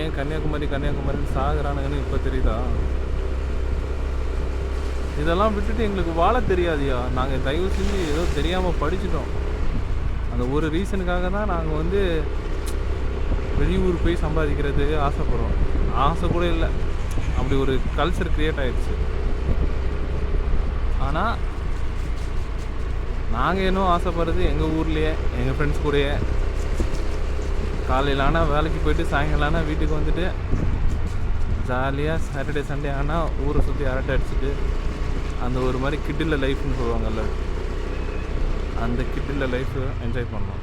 ஏன் கன்னியாகுமரின்னு சாகுறானுங்கன்னு இப்போ தெரியுதா? இதெல்லாம் விட்டுட்டு எங்களுக்கு வாழ தெரியாதியா. நாங்கள் தயவு செஞ்சு ஏதோ தெரியாமல் படிச்சுட்டோம். அந்த ஒரு ரீசனுக்காக தான் நாங்கள் வந்து வெளியூர் போய் சம்பாதிக்கிறதுக்கு ஆசைப்படுறோம். ஆசை கூட இல்லை, அப்படி ஒரு கல்ச்சர் க்ரியேட் ஆகிடுச்சு. ஆனால் நாங்கள் இன்னும் ஆசைப்படுறது எங்கள் ஊர்லேயே எங்கள் ஃப்ரெண்ட்ஸ் கூடயே காலையில் ஆனால் வேலைக்கு போயிட்டு சாயங்காலம் ஆனால் வீட்டுக்கு வந்துட்டு ஜாலியாக சாட்டர்டே சண்டே ஆனால் ஊரை சுற்றி அரட்டை அடிச்சுட்டு அந்த ஒரு மாதிரி கிட்டில் லைஃப்னு சொல்லுவாங்கல்ல, அந்த கிட்டில் லைஃப் என்ஜாய் பண்ணோம்.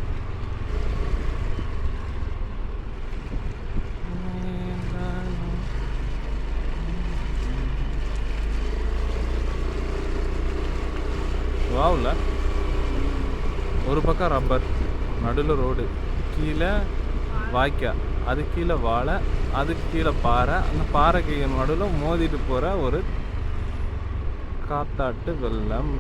வாவில் ஒரு பக்கம் ரப்பர், நடுவில் ரோடு, கீழே வாய்க்கா, அது கீழே வாழை, அதுக்கு கீழே பாறை, அந்த பாறைக்கு நடுவில் மோதிட்டு போகிற ஒரு காத்தாட்டு வெள்ளம்.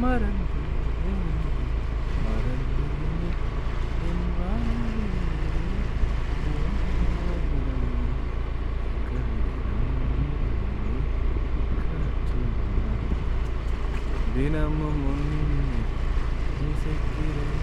மறந்து தினமும் இசைக்கிறேன்.